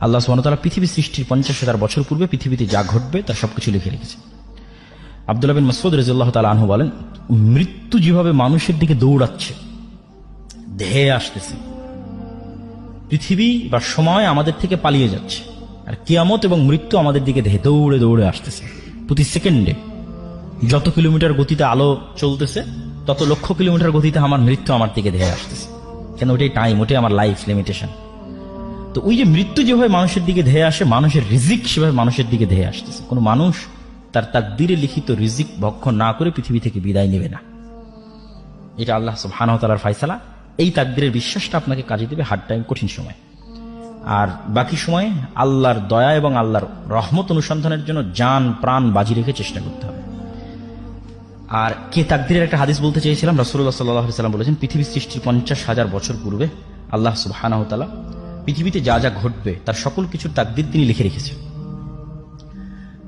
আল্লাহ সুবহানাহু ওয়া তাআলা পৃথিবী সৃষ্টির 50,000 বছর পূর্বে পৃথিবীতে যা ঘটবে তার সবকিছু লিখে রেখেছে। আব্দুল্লাহ বিন মাসউদ রাদিয়াল্লাহু তাআলা আনহু বলেন, মৃত্যু যেভাবে মানুষের দিকে দৌড়াচ্ছে, ধেয়ে আসতেছে, পৃথিবী বা সময় আমাদের থেকে পালিয়ে যাচ্ছে, আর কিয়ামত এবং মৃত্যু আমাদের দিকে ধেয়ে দৌড়ে দৌড়ে আসতেছে। প্রতি সেকেন্ডে যত কিলোমিটার গতিতে আলো চলতেছে, তত লক্ষ কিলোমিটার গতিতে আমার মৃত্যু আমার দিকে ধেয়ে আসতেছে। কেন? ওটাই টাইম, ওটাই আমার লাইফ লিমিটেশন। তো ওই যে মৃত্যু যেভাবে মানুষের দিকে ধেয়ে আসে, মানুষের রিজিক সেভাবে মানুষের দিকে ধেয়ে আসতেছে। কোনো মানুষ তার তাকদীরে লিখিত রিজিক ভক্ষণ না করে পৃথিবী থেকে বিদায় নেবে না। এটা আল্লাহ সুবহানাহু ওয়া তাআলার ফয়সালা। এই তাকদীরের বিশ্বাসটা আপনাকে কাজে দেবে হার্ড টাইম, কঠিন সময়। আর বাকি সময় আল্লাহর দয়া এবং আল্লাহর রহমত অনুসন্ধানের জন্য জান প্রাণ বাজি রেখে চেষ্টা করতে হবে। আর কে তাকদীরের একটা হাদিস বলতে চেয়েছিলাম, রাসূলুল্লাহ সাল্লাল্লাহু আলাইহি ওয়াসাল্লাম বলেছেন, পৃথিবী সৃষ্টির 50,000 বছর পূর্বে আল্লাহ সুবহানাহু ওয়া তাআলা পৃথিবীতে যা যা ঘটবে তার সকল কিছুর তাকদীর তিনি লিখে রেখেছেন।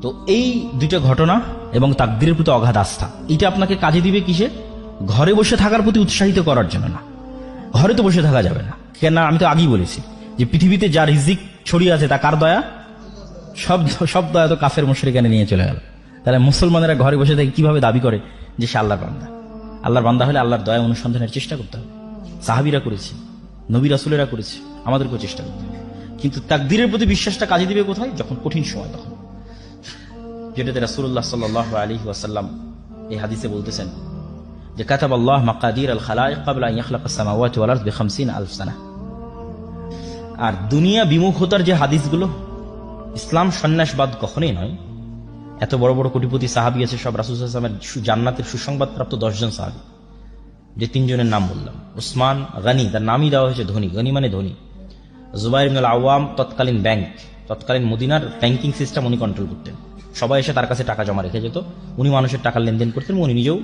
তো এই দুইটা ঘটনা এবং তাকদীরের প্রতি অগাধ আস্থা, এটা আপনাকে কাজে দিবে কিসে? ঘরে বসে থাকার প্রতি উৎসাহিত করার জন্য না। ঘরে তো বসে থাকা যাবে না, কেন? আমি তো আগেই বলেছি যে পৃথিবীতে যা রিজিক ছড়িয়ে আছে তা কার দয়া? সব দয়া তো কাফের মুশরিকানে নিয়ে চলে গেল। তাহলে মুসলমানেরা ঘরে বসে থেকে কিভাবে দাবি করে যে সে আল্লাহর বান্দা? আল্লাহর বান্দা হলে আল্লাহর দয়া অনুসন্ধানের চেষ্টা করতে হবে। সাহাবীরা করেছে, নবী রাসূলেরা করেছে, আমাদেরকেও চেষ্টা করতে হবে। কিন্তু তাকদীরের প্রতি বিশ্বাসটা কাজে দিবে কোথায়? যখন কঠিন সময়, তখন। যেটাতে রাসূলুল্লাহ সাল্লাল্লাহু আলাইহি ওয়াসাল্লাম এই হাদিসে বলতেছেন যে কাতাবাল্লাহু মাকাদির আল খালাইক ক্বাবলা আন ইয়াখলাকাস সামাওয়াতি ওয়াল আরদ বি50,000 সানা। আর দুনিয়া বিমুখতার যে হাদিসগুলো, ইসলাম সন্ন্যাসবাদ কখনোই নয়। এত বড় বড় কোটিপতি সাহাবী আছে, সব রাসূল সাল্লাল্লাহু আলাইহি ওয়াসাল্লামের জান্নাতের সুসংবাদপ্রাপ্ত 10 জন সাহাবী। যে 3 জনের নাম বললাম, উসমান গনি, তার নামই দেওয়া হয়েছে ধনী, গনি মানে ধনী। জুবাইর ইবনুল আওয়াম, তৎকালীন মদিনার ব্যাংকিং সিস্টেম উনি কন্ট্রোল করতেন। সবাই এসে তার কাছে টাকা জমা রেখে যেত, উনি মানুষের টাকা লেনদেন করতেন, উনি নিজেও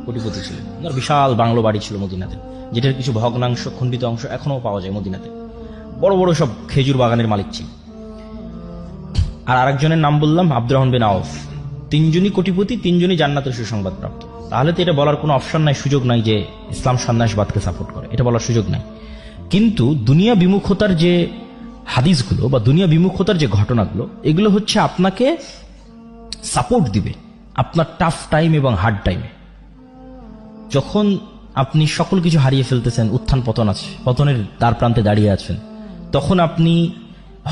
কোটিপতি ছিলেন। ওনার বিশাল বাংলো বাড়ি ছিল মদিনাতে, যেটার কিছু ভগ্নাংশ, খণ্ডিত অংশ এখনো পাওয়া যায় মদিনাতে। বড় বড় সব খেজুর বাগানের মালিক ছিল। আর আরেকজনের নাম বললাম আব্দুর রহমান বিন আউফ। 3 জনই কোটিপতি, 3 জনই জান্নাতের সুসংবাদ প্রাপ্ত। তাহলে তো এটা বলার কোনো অপশন নাই, সুযোগ নাই যে ইসলাম সন্ন্যাসবাদকে সাপোর্ট করে, এটা বলার সুযোগ নাই। কিন্তু দুনিয়া বিমুখতার যে হাদিসগুলো বা দুনিয়া বিমুখতার যে ঘটনাগুলো, এগুলো হচ্ছে আপনাকে সাপোর্ট দিবে আপনার টাফ টাইম এবং হার্ড টাইমে। যখন আপনি সকল কিছু হারিয়ে ফেলতেছেন, উত্থান পতন আছে, পতনের দ্বার প্রান্তে দাঁড়িয়ে আছেন, তখন আপনি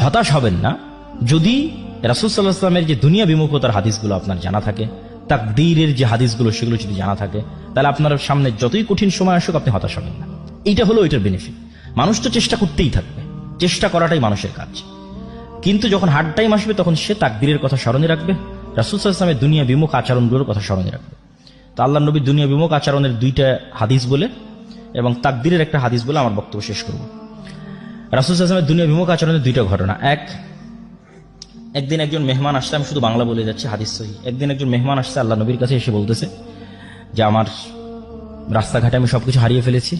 হতাশ হবেন না যদি রাসূল সাল্লাল্লাহু আলাইহি ওয়াসাল্লামের যে দুনিয়া বিমুখতার হাদিসগুলো আপনার জানা থাকে, তাকদীরের যে হাদিসগুলো সেগুলো যদি জানা থাকে, তাহলে আপনার সামনে যতই কঠিন সময় আসুক আপনি হতাশ হবেন না। এইটা হলো এটার বেনিফিট। মানুষ তো চেষ্টা করতেই থাকবে, চেষ্টা করাটাই মানুষের কাজ। কিন্তু যখন হার্ড টাইম আসবে তখন সে তাকদীরের কথা স্মরণে রাখবে, রাসূল সাল্লাল্লাহু আলাইহি ওয়াসাল্লামের দুনিয়া বিমুখ আচরণগুলোর কথা স্মরণে রাখবে। তো আল্লাহর নবীর দুনিয়া বিমুখ আচরণের 2টা হাদিস বলে এবং তাকদীরের একটা হাদিস বলে আমার বক্তব্য শেষ করব। রাসূল সাল্লাল্লাহু আলাইহি ওয়াসাল্লামের দুনিয়া বিমুখ আচরণের 2টা ঘটনা। একদিন একজন মেহমান আসছে, আমি শুধু বাংলা বলে যাচ্ছি, হাদিস সহিহ। একদিন একজন মেহমান আসছে আল্লাহ নবীর কাছে, এসে বলতেছে যে আমার রাস্তাঘাটে আমি সবকিছু হারিয়ে ফেলেছি,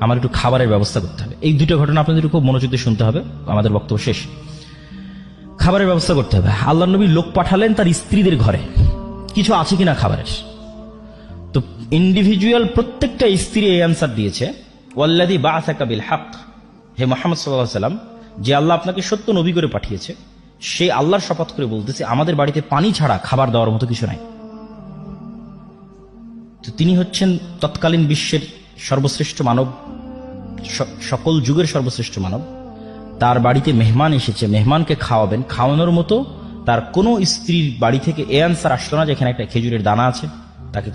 আমার একটু খাবারের ব্যবস্থা করতে হবে। এই 2টা ঘটনা আপনাদের খুব মনোযোগ দিয়ে শুনতে হবে, আমাদের বক্তব্য শেষ। খাবারের ব্যবস্থা করতে হবে। আল্লাহ নবী লোক পাঠালেন তার স্ত্রীদের ঘরে, কিছু আছে কিনা খাবারের। তো ইন্ডিভিজুয়াল প্রত্যেকটা স্ত্রী এই অ্যান্সার দিয়েছে, ওয়াল্লাযী বা'আসাকা বিল হক, হে মুহাম্মদ সাল্লাল্লাহু আলাইহি ওয়াসাল্লাম, যে আল্লাহ আপনাকে সত্য নবী করে পাঠিয়েছে, সেই আল্লাহর শপথ করে বলতেছে আমাদের বাড়িতে পানি ছাড়া খাবার দেওয়ার মতো কিছু নাই। তো তিনি হচ্ছেন তৎকালীন বিশ্বের সর্বশ্রেষ্ঠ মানব, সকল যুগের সর্বশ্রেষ্ঠ মানব। তার বাড়িতে মেহমান এসেছে, মেহমানকে খাওয়াবেন, খাওয়ানোর মতো তার কোনো স্ত্রীর বাড়ি থেকে এ আনসার আসলো না যেখানে একটা খেজুরের দানা আছে তাকে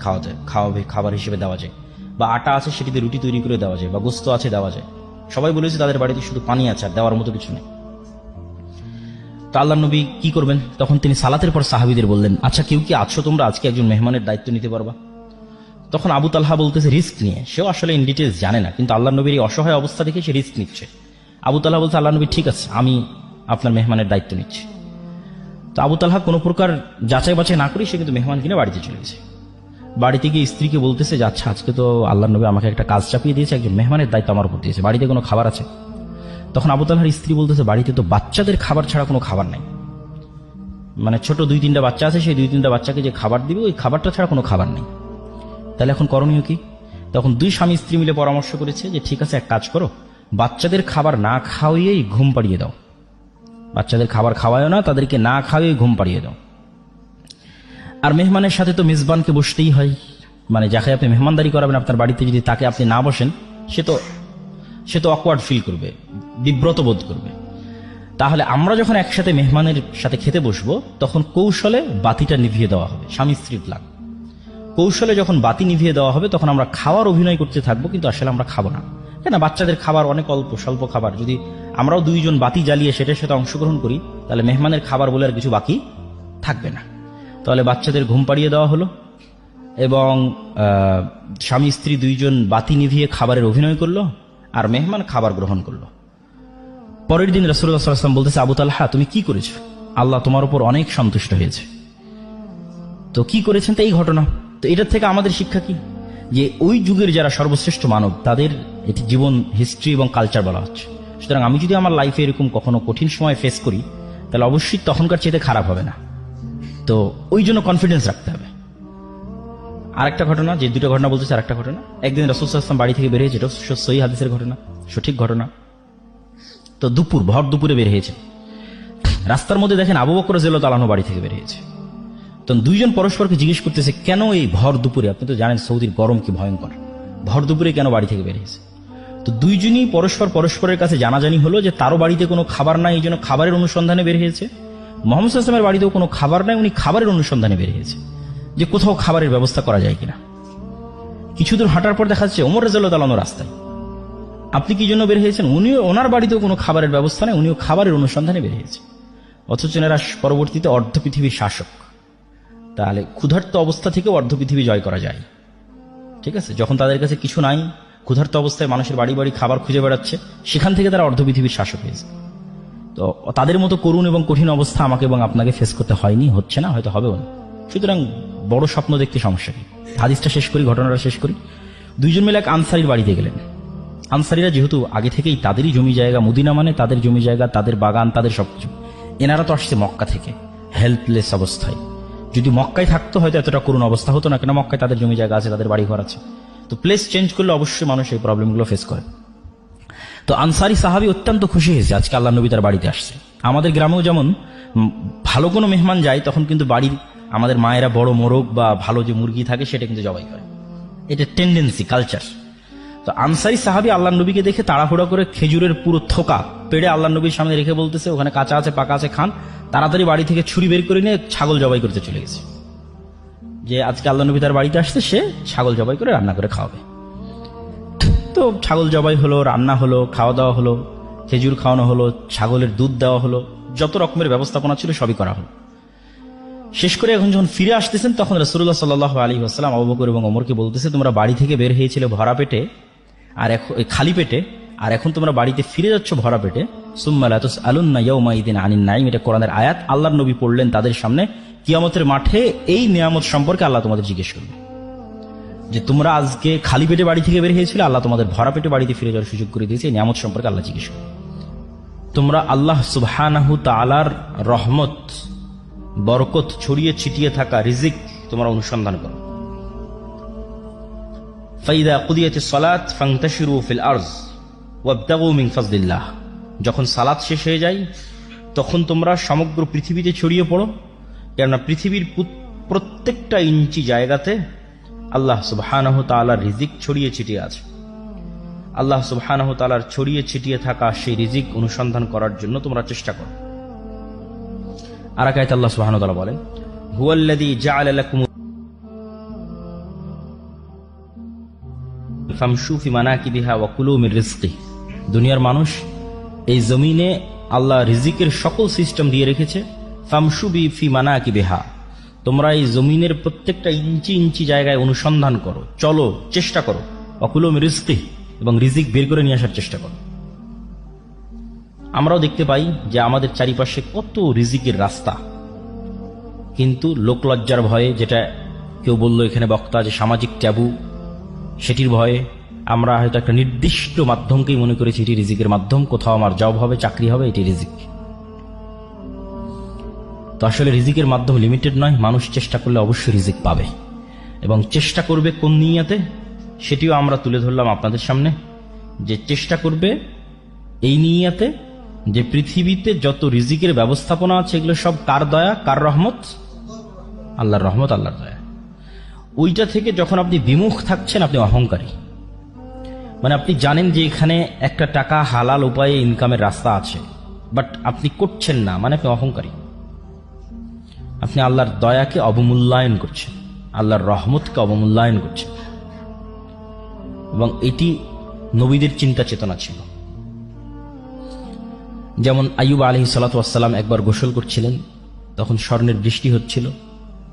খাওয়াবে খাবার হিসেবে দেওয়া যায়, বা আটা আছে সেটিতে রুটি তৈরি করে দেওয়া যায়, বা গোস্ত আছে দেওয়া যায়। সবাই বলেছে তাদের বাড়িতে শুধু পানি আছে, আর দেওয়ার মতো কিছু নেই। তো আল্লাহ নবী কি করবেন? তখন তিনি সালাতের পর সাহাবীদের বললেন, আচ্ছা কেউ কি আছো তোমরা আজকে একজন মেহমানের দায়িত্ব নিতে পারবা? তখন আবু তালহা বলতেছে রিস্ক নিয়ে, সেও আসলে ইন ডিটেলস জানে না, কিন্তু আল্লাহ নবীর এই অসহায় অবস্থা দেখে সে রিস্ক নিচ্ছে। আবু তালহা বলছে, আল্লাহ নবী ঠিক আছে, আমি আপনার মেহমানের দায়িত্ব নিচ্ছি। তো আবু তালহা কোনো প্রকার যাচাই বাছাই না করে সে কিন্তু মেহমান কিনে বাড়িতে চলে গেছে। বাড়িতে গিয়ে স্ত্রীকে বলতেছে যে আচ্ছা আজকে তো আল্লাহ নবী আমাকে একটা কাজ চাপিয়ে দিয়েছে, একজন মেহমানের দায়িত্ব আমার উপর দিয়েছে, বাড়িতে কোনো খাবার আছে? তখন আবু তালহার স্ত্রী বলতেছে, বাড়িতে তো বাচ্চাদের খাবার ছাড়া কোনো খাবার নাই, মানে ছোট 2-3টা বাচ্চা আছে, সেই 2-3টা বাচ্চাকে যে খাবার দিবে ওই খাবারটা ছাড়া কোনো খাবার নেই। তাহলে এখন করণীয় কি? তখন 2 স্বামী স্ত্রী মিলে পরামর্শ করেছে যে ঠিক আছে, এক কাজ করো, বাচ্চাদের খাবার না খাওয়িয়েই ঘুম পাড়িয়ে দাও, বাচ্চাদের খাবার খাওয়ায়ও না, তাদেরকে না খাওয়িয়ে ঘুম পাড়িয়ে দাও। আর মেহমানের সাথে তো মেজবানকে বসতেই হয়, মানে যাকে আপনি মেহমানদারি করাবেন আপনার বাড়িতে, যদি তাকে আপনি না বসেন সে তো অকওয়ার্ড ফিল করবে, বিব্রত বোধ করবে। তাহলে আমরা যখন একসাথে মেহমানের সাথে খেতে বসবো তখন কৌশলে বাতিটা নিভিয়ে দেওয়া হবে, স্বামী স্ত্রীর লাগ। কৌশলে যখন বাতি নিভিয়ে দেওয়া হবে তখন আমরা খাওয়ার অভিনয় করতে থাকবো, কিন্তু আসলে আমরা খাবো না। কেন, বাচ্চাদের খাবার অনেক অল্প স্বল্প খাবার, যদি আমরাও দুইজন বাতি জ্বালিয়ে সেটার সাথে অংশগ্রহণ করি তাহলে মেহমানের খাবার বলে আর কিছু বাকি থাকবে না। তাহলে বাচ্চাদের ঘুম পাড়িয়ে দেওয়া হলো এবং স্বামী স্ত্রী দুইজন বাতি নিভিয়ে খাবারের অভিনয় করলো, আর মেহমান খাবার গ্রহণ করলো। পরের দিন রাসূলুল্লাহ সাল্লাল্লাহু আলাইহি ওয়াসাল্লাম বলতেছে, আবু তালহা তুমি কি করেছো? আল্লাহ তোমার উপর অনেক সন্তুষ্ট হয়েছে। তো কি করেছেন? তো এই ঘটনা। তো এটার থেকে আমাদের শিক্ষা কি? যে ওই যুগের যারা সর্বশ্রেষ্ঠ মানব তাদের এটি জীবন হিস্ট্রি এবং কালচার বলা হচ্ছে। সুতরাং আমি যদি আমার লাইফে এরকম কখনো কঠিন সময় ফেস করি তাহলে অবশ্যই তখনকার চেয়ে খারাপ হবে না। তো ওই জন্য কনফিডেন্স রাখতে হবে। আরেকটা ঘটনা, যে দুটো ঘটনা বলতেছে, আরেকটা ঘটনা, একদিন রাসূল সাল্লাল্লাহু আলাইহি ওয়াসাল্লাম বাড়ি থেকে বের হয়েছে, এটা সহিহ হাদিসের ঘটনা, সঠিক ঘটনা। তো ভর দুপুরে বের হয়েছে, রাস্তার মধ্যে দেখেন আবু বকর রাদিয়াল্লাহু তাআলা আনহু বাড়ি থেকে বের হয়েছে। তো দুইজন পরস্পরকে জিজ্ঞেস করতেছে, কেন এই ভর দুপুরে? আপনি তো জানেন সৌদির গরম কি ভয়ঙ্কর, ভর দুপুরে কেন বাড়ি থেকে বের হয়েছে? তো দুইজনই পরস্পরের কাছে জানাজানি হলো যে তারও বাড়িতে কোনো খাবার নাই, এই জন্য খাবারের অনুসন্ধানে বের হয়েছে। মুহাম্মদ সাল্লাল্লাহু আলাইহি ওয়াসাল্লামের বাড়িতেও কোনো খাবার নাই, উনি খাবারের অনুসন্ধানে বের হয়েছে, যে কোথাও খাবারের ব্যবস্থা করা যায় কিনা। কিছু দূর হাঁটার পর দেখা যাচ্ছে ওমর রাদিয়াল্লাহু তাআলা আনহু রাস্তায়। আপনি কি জন্য বের হয়েছেন? উনিও, ওনার বাড়িতেও কোনো খাবারের ব্যবস্থা নেই, উনিও খাবারের অনুসন্ধানে বের হয়েছে। অথচ এরা পরবর্তীতে অর্ধ পৃথিবীর শাসক। তাহলে ক্ষুধার্ত অবস্থা থেকে অর্ধ পৃথিবী জয় করা যায়, ঠিক আছে? যখন তাদের কাছে কিছু নাই, ক্ষুধার্ত অবস্থায় মানুষের বাড়ি বাড়ি খাবার খুঁজে বেড়াচ্ছে, সেখান থেকে তারা অর্ধ পৃথিবীর শাসক হয়েছে। তো তাদের মতো করুণ এবং কঠিন অবস্থা আমাকে এবং আপনাকে ফেস করতে হয়নি, হচ্ছে না, হয়তো হবেও না। সুতরাং বড় স্বপ্ন দেখতে সমস্যা নেই। হাদিসটা শেষ করি, ঘটনাটা শেষ করি। দুইজন মিলে এক আনসারীর বাড়িতে গেলেন। আনসারীরা যেহেতু আগে থেকেই তাদেরই জমি জায়গা, মদিনা মানে তাদের জমি জায়গা, তাদের বাগান, তাদের সবকিছু। এনারা তো আসছে মক্কা থেকে হেল্পলেস অবস্থায়। যদি মক্কায় থাকতো হয়তো এতটা করুণ অবস্থা হতো না, কেন মক্কায় তাদের জমি জায়গা আছে, তাদের বাড়ি ঘর আছে। তো প্লেস চেঞ্জ করলে অবশ্যই মানুষ এই প্রবলেমগুলো ফেস করে। তো আনসারী সাহাবী অত্যন্ত খুশি হয়েছে আজকে আল্লাহ নবী তার বাড়িতে আসছে। আমাদের গ্রামেও যেমন ভালো কোনো মেহমান যায় তখন কিন্তু বাড়ির আমাদের মায়েরা বড় মোরগ বা ভালো যে মুরগি থাকে সেটা কিন্তু জবাই করে, এটা টেন্ডেন্সি, কালচার। তো আনসারী সাহাবী আল্লাহ নবীকে দেখে তাড়াহুড়া করে খেজুরের পুরো থোকা পেড়ে আল্লাহ নবীর সামনে রেখে বলতেছে, ওখানে কাঁচা আছে পাকা আছে খান। তাড়াতাড়ি বাড়ি থেকে ছুরি বের করে নিয়ে ছাগল জবাই করতে চলে গেছে, যে আজকে আল্লাহ নবী তার বাড়িতে আসছে, সে ছাগল জবাই করে রান্না করে খাওয়াবে। তো ছাগল জবাই হলো, রান্না হলো, খাওয়া দাওয়া হলো, খেজুর খাওয়ানো হলো, ছাগলের দুধ দেওয়া হলো, যত রকমের ব্যবস্থাপনা ছিল সবই করা হলো। শেষ করে এখন যখন ফিরে আসতেছেন তখন রাসূলুল্লাহ সাল্লাল্লাহু আলাইহি ওয়াসাল্লাম আবু বকর এবং ওমরকে বলতেছে, তোমরা বাড়ি থেকে বের হয়েছিলে ভরা পেটে, আর এখন খালি পেটে, আর এখন তোমরা বাড়িতে ফিরে যাচ্ছ ভরা পেটে। সুম্মা লা তুসআলুন্না ইয়াওমাইদিন আনিন নাঈম, এটা কোরআনের আয়াত। আল্লাহর নবী পড়লেন তাদের সামনে, কিয়ামতের মাঠে এই নিয়ামত সম্পর্কে আল্লাহ তোমাদের জিজ্ঞেস করবে, যে তোমরা আজকে খালি পেটে বাড়ি থেকে বের হয়েছিলে, আল্লাহ তোমাদের ভরা পেটে বাড়িতে ফিরে যাওয়ার সুযোগ করে দিয়েছে, এই নিয়ামত সম্পর্কে আল্লাহ জিজ্ঞেস করবে। তোমরা আল্লাহ সুবহানাহু তাআলার রহমত, বরকত ছড়িয়ে ছিটিয়ে থাকা রিজিক তোমরা অনুসন্ধান করো। ফাইদা কুদিয়াতিস সালাত ফান্তাশিরু ফিল আরজ ওয়াবতাগু মিন ফাজলিল্লাহ, যখন সালাত শেষ হয়ে যায় তখন তোমরা সমগ্র পৃথিবীতে ছড়িয়ে পড়ো, কেননা পৃথিবীর প্রত্যেকটা ইঞ্চি জায়গাতে আল্লাহ সুবহানাহু তাআলার রিজিক ছড়িয়ে ছিটিয়ে আছে। আল্লাহ সুবহানাহু তাআলার ছড়িয়ে ছিটিয়ে থাকা সেই রিজিক অনুসন্ধান করার জন্য তোমরা চেষ্টা করো। আর এক আয়াতে আল্লাহ সুবহানাহু ওয়া তাআলা বলেন, হুয়াল্লাযী জাআলা লাকুম ফামশু ফি মানাকিবিহা ওয়া কুলু মির রিজকিহি, দুনিয়ার মানুষ, এই জমিনে আল্লাহ রিজিকের সকল সিস্টেম দিয়ে রেখেছে। ফামশু ফি মানাকিবিহা, তোমরা এই জমিনের প্রত্যেকটা ইঞ্চি ইঞ্চি জায়গায় অনুসন্ধান করো, চলো, চেষ্টা করো। ওয়া কুলু মির রিজকিহি, এবং রিজিক বের করে নিয়ে আসার চেষ্টা করো। আমরাও দেখতে পাই যে আমাদের চারিপাশে কত রিজিকের রাস্তা, কিন্তু লোকলজ্জার ভয়ে, যেটা কেউ বললো এখানে বক্তা, যে সামাজিক ট্যাবু, সেটির ভয়ে আমরা হয়তো একটা নির্দিষ্ট মাধ্যমকেই মনে করেছি এটি রিজিকের মাধ্যম, কোথাও আমার জব হবে, চাকরি হবে, এটি রিজিক। তো আসলে রিজিকের মাধ্যম লিমিটেড নয়, মানুষ চেষ্টা করলে অবশ্যই রিজিক পাবে, এবং চেষ্টা করবে কোন নিয়াতে সেটিও আমরা তুলে ধরলাম আপনাদের সামনে, যে চেষ্টা করবে এই নিয়াতে যে পৃথিবীতে যত রিজিকের ব্যবস্থাপনা আছে এগুলো সব কার দয়া, কার রহমত? আল্লাহর রহমত, আল্লাহর দয়া। ওইটা থেকে যখন আপনি বিমুখ থাকছেন, আপনি অহংকারী। মানে আপনি জানেন যে এখানে একটা টাকা হালাল উপায়ে ইনকামের রাস্তা আছে, বাট আপনি করছেন না, মানে আপনি অহংকারী। আপনি আল্লাহর দয়াকে অবমূল্যায়ন করছেন, আল্লাহর রহমতকে অবমূল্যায়ন করছেন। এবং এটি নবীদের চিন্তা চেতনা ছিল। যেমন আইয়ুব আলাইহিস সালাতু ওয়াস সালাম একবার গোসল করছিলেন, তখন স্বর্ণের বৃষ্টি হচ্ছিল।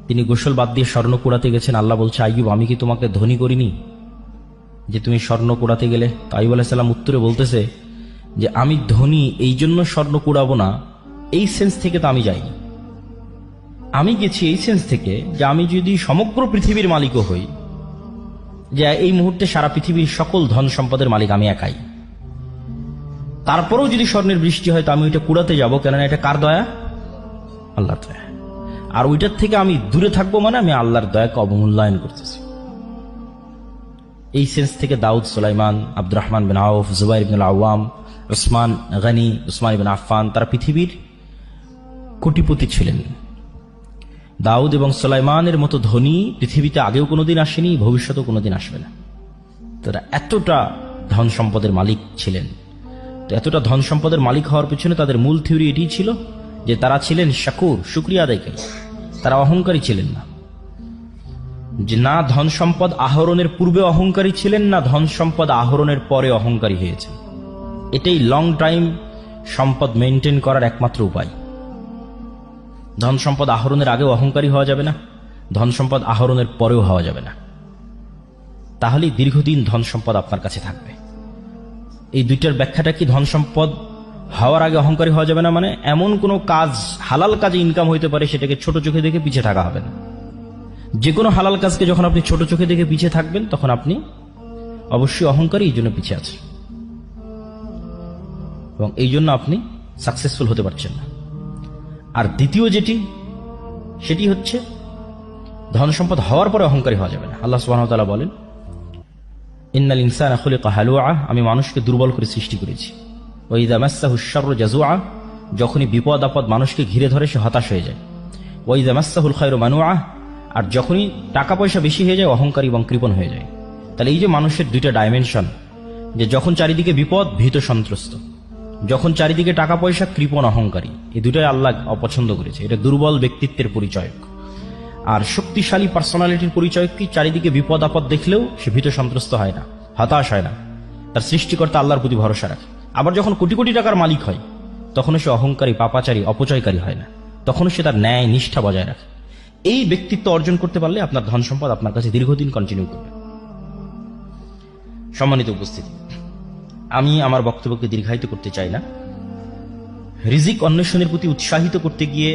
তিনি গোসল বাদ দিয়ে স্বর্ণ কুড়াতে গেছেন। আল্লাহ বলছে, আইয়ুব, আমি কি তোমাকে ধনী করিনি যে তুমি স্বর্ণ কুড়াতে গেলে? তো আইয়ুব আলাইহিস সালাম উত্তরে বলতেছে যে আমি ধনী এই জন্য স্বর্ণ কুড়াবো না, এই সেন্স থেকে তো আমি যাইনি। আমি গেছি এই সেন্স থেকে যে আমি যদি সমগ্র পৃথিবীর মালিকও হই, যে এই মুহূর্তে সারা পৃথিবীর সকল ধন সম্পদের মালিক আমি একাই, তারপরেও যদি স্বর্ণের বৃষ্টি হয় তো আমি ওইটা কুড়াতে যাবো, কেননা এটা কার দয়া? আল্লাহর দয়া। আর ওইটার থেকে আমি দূরে থাকবো, মানে আমি আল্লাহর দয়াকে অবমূল্যায়ন করতেছি। এই সেন্স থেকে দাউদ, সুলাইমান, আব্দুর রহমান বিন আউফ, জুবাইর বিন আওয়াম, উসমান গনি, উসমান বিন আফফান, তারা পৃথিবীর কোটিপতি ছিলেন। দাউদ এবং সুলাইমানের মতো ধনী পৃথিবীতে আগেও কোনোদিন আসেনি, ভবিষ্যতেও কোনোদিন আসবে না। তারা এতটা ধন সম্পদের মালিক ছিলেন। তো এতটা ধন সম্পদের মালিক হওয়ার পিছনে তাদের মূল থিওরি এটি ছিল যে তারা ছিলেন শাকুর, শুকরিয়া আদায়কারী। তারা অহংকারী ছিলেন না, যে না ধন সম্পদ আহরণের পূর্বে অহংকারী ছিলেন, না ধন সম্পদ আহরণের পরে অহংকারী হয়েছেন। এটাই লং টাইম সম্পদ মেনটেন করার একমাত্র উপায়। ধন সম্পদ আহরণের আগেও অহংকারী হওয়া যাবে না, ধন সম্পদ আহরণের পরেও হওয়া যাবে না। তাহলেই দীর্ঘদিন ধন সম্পদ আপনার কাছে থাকবে। এই দুইটার ব্যাখ্যাটা কি? ধন সম্পদ হওয়ার আগে অহংকারী হওয়া যাবে না মানে এমন কোনো কাজ, হালাল কাজে ইনকাম হইতে পারে, সেটাকে ছোট চোখে দেখে পিছিয়ে থাকা হবে না। যে কোনো হালাল কাজকে যখন আপনি ছোট চোখে দেখে পিছিয়ে থাকবেন, তখন আপনি অবশ্যই অহংকারী, এই জন্য পিছিয়ে আছেন এবং এই জন্য আপনি সাকসেসফুল হতে পারছেন না। আর দ্বিতীয় যেটি, সেটি হচ্ছে ধন সম্পদ হওয়ার পরে অহংকারী হওয়া যাবে না। আল্লাহ সুবহানাহু ওয়া তাআলা বলেন, ইন্নাল ইনসানা খুলিকা হালুআ, আমি মানুষকে দুর্বল করে সৃষ্টি করেছি। ওয়া ইযা মাসসাহুশ শাররু জাযুআ, যখনই বিপদ আপদ মানুষকে ঘিরে ধরে সে হতাশ হয়ে যায়। ওয়া ইযা মাসসাহুল খায়রু মানুআ, আর যখনই টাকা পয়সা বেশি হয়ে যায় অহংকারী এবং কৃপণ হয়ে যায়। তাহলে এই যে মানুষের দুইটা ডাইমেনশন, যে যখন চারিদিকে বিপদ ভীত সন্ত্রস্ত, যখন চারিদিকে টাকা পয়সা কৃপণ অহংকারী, এই দুটাই আল্লাহ অপছন্দ করেছে। এটা দুর্বল ব্যক্তিত্বের পরিচয়। আর শক্তিশালী পার্সোনালিটির পরিচয় কি? চারিদিকে বিপদ আপদ দেখলেও সে ভীত সন্ত্রস্ত হয় না, হতাশ হয় না, তার সৃষ্টিকর্তা আল্লাহর প্রতি ভরসা রাখে। আবার যখন কোটি কোটি টাকার মালিক হয়, তখনও সে অহংকারী, পাপাচারী, অপচয়কারী হয় না, তখনও সে তার ন্যায় নিষ্ঠা বজায় রাখে। এই ব্যক্তিত্ব অর্জন করতে পারলে আপনার ধন সম্পদ আপনার কাছে দীর্ঘদিন কন্টিনিউ করবে। সম্মানিত উপস্থিতি, আমি আমার বক্তব্যকে দীর্ঘায়িত করতে চাই না। রিজিক অন্বেষণের প্রতি উৎসাহিত করতে গিয়ে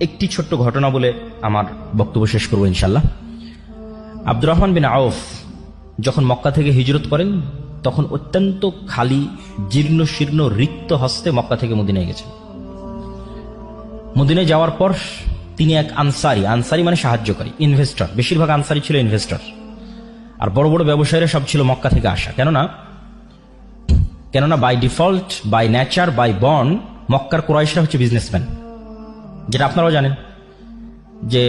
একটি ছোট্ট ঘটনা বলে আমার বক্তব্য শেষ করবো ইনশাল্লাহ। আব্দুর রহমান বিন আউফ যখন মক্কা থেকে হিজরত করেন, তখন অত্যন্ত খালি, জীর্ণ শীর্ণ, রিক্ত হস্তে মক্কা থেকে মদিনায় গেছেন। মদিনায় যাওয়ার পর তিনি এক আনসারি মানে সাহায্যকারী, ইনভেস্টর, বেশিরভাগ আনসারি ছিল ইনভেস্টর, আর বড় বড় ব্যবসায়ীরা সব ছিল মক্কা থেকে আসা। কেননা by default, by nature, by born মক্কার কুরাইশরা হচ্ছে বিজনেসম্যান। যেটা আপনারাও জানেন যে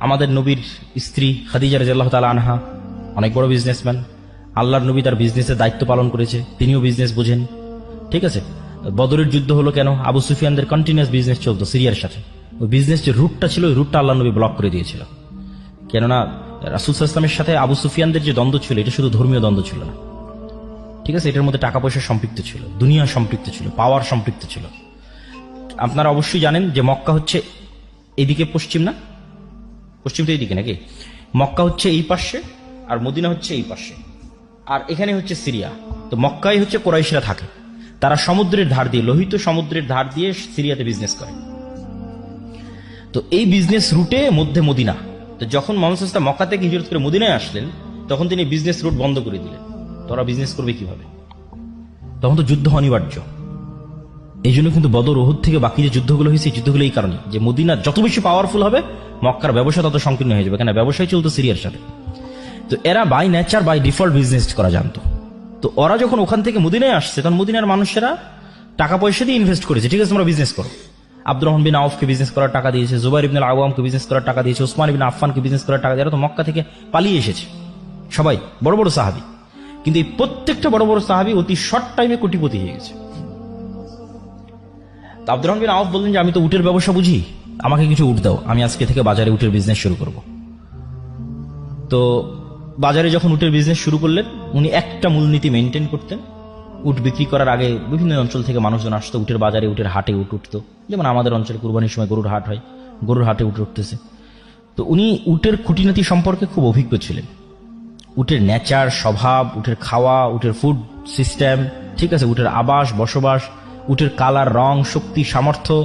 আমাদের নবীর স্ত্রী খাদিজা রাদিয়াল্লাহু তাআলা আনহা অনেক বড় বিজনেসম্যান। আল্লাহর নবী তার বিজনেসের দায়িত্ব পালন করেছে, তিনিও বিজনেস বোঝেন। ঠিক আছে, বদরের যুদ্ধ হলো কেন? আবু সুফিয়ানদের কন্টিনিউয়াস বিজনেস চলতো সিরিয়ার সাথে। ওই বিজনেস যে রুটটা ছিল, ওই রুটটা আল্লাহ নবী ব্লক করে দিয়েছিল। কেননা রাসূল সাল্লাল্লাহু আলাইহি ওয়াসাল্লামের সাথে আবু সুফিয়ানদের যে দ্বন্দ্ব ছিল, এটা শুধু ধর্মীয় দ্বন্দ্ব ছিল না। ঠিক আছে, এটার মধ্যে টাকা পয়সা সম্পৃক্ত ছিল, দুনিয়া সম্পৃক্ত ছিল, পাওয়ার সম্পৃক্ত ছিল। আপনারা অবশ্যই জানেন যে মক্কা হচ্ছে এইদিকে পশ্চিম, না পশ্চিম তো এইদিকে নাকি? মক্কা হচ্ছে এই পাশে আর মদিনা হচ্ছে এই পাশে, আর এখানে হচ্ছে সিরিয়া। তো মক্কায় হচ্ছে কুরাইশরা থাকে, তারা সমুদ্রের ধার দিয়ে, লোহিত সমুদ্রের ধার দিয়ে সিরিয়াতে বিজনেস করে। তো এই বিজনেস রুটে মধ্যে মদিনা। তো যখন মুহাম্মদ সাল্লাল্লাহু আলাইহি ওয়াসাল্লাম মক্কা থেকে হিজরত করে মদিনায় আসলেন, তখন তিনি বিজনেস রুট বন্ধ করে দিলেন। তোরা বিজনেস করবে কিভাবে? তখন তো যুদ্ধ অনিবার্য। এই জন্য কিন্তু বদর, উহুদ থেকে বাকি যে যুদ্ধগুলো হয়েছে, যুদ্ধগুলো এই কারণে যে মদিনা যত বেশি পাওয়ারফুল হবে, মক্কার ব্যবসা তত সংকীর্ণ হয়ে যাবে, কেন ব্যবসায় চলতো সিরিয়ার সাথে। তো এরা by nature, by default business করা জানতো। তো ওরা যখন ওখান থেকে মদিনায় আসছে, তখন মদিনার মানুষেরা টাকা পয়সা দিয়ে ইনভেস্ট করেছে, ঠিক আছে তোমরা বিজনেস করো। আব্দুর রহমান বিন আউফকে বিজনেস করার টাকা দিয়েছে, জুবাইর ইবনে আওয়ামকে বিজনেস করার টাকা দিয়েছে, ওসমান ইবনে আফফানকে বিজনেস করার টাকা দিয়ে, এরা তো মক্কা থেকে পালিয়ে এসেছে, সবাই বড় বড় সাহাবী। কিন্তু এই প্রত্যেকটা বড় বড় সাহাবী অতি শর্ট টাইমে কোটিপতি হয়ে গেছে। তো আব্দুর রহমান বিন আউফ বললেন যে আমি তো উটের ব্যবসা বুঝি, আমাকে কিছু উট দাও, আমি আজকে থেকে বাজারে উটের বিজনেস শুরু করব। তো বাজারে যখন উটের বিজনেস শুরু করলেন, উনি একটা মূলনীতি মেনটেন করতেন। উট বিক্রি করার আগে বিভিন্ন অঞ্চল থেকে মানুষজন আসতো, উটের বাজারে উটের হাটে উট উঠতো, যেমন আমাদের অঞ্চলে কুরবানির সময় গরুর হাট হয়, গরুর হাটে উট উঠতেছে। তো উনি উটের খুঁটিনাটি সম্পর্কে খুব অভিজ্ঞ ছিলেন, উটের নেচার, স্বভাব, উটের খাওয়া, উটের ফুড সিস্টেম, ঠিক আছে, উটের আবাস বসবাস, উটের কালার, রং, শক্তি, সামর্থ্য,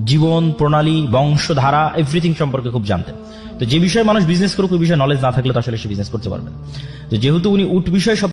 জীবন প্রণালী, বংশধারা, এভরিথিং সম্পর্কে খুব জানতেন। তো যে বিষয়ে মানুষ বিজনেস করুক, ওই বিষয়ে নলেজ না থাকলে তো আসলে সে বিজনেস করতে পারবে না। তো যেহেতু উনি উট বিষয়ে সব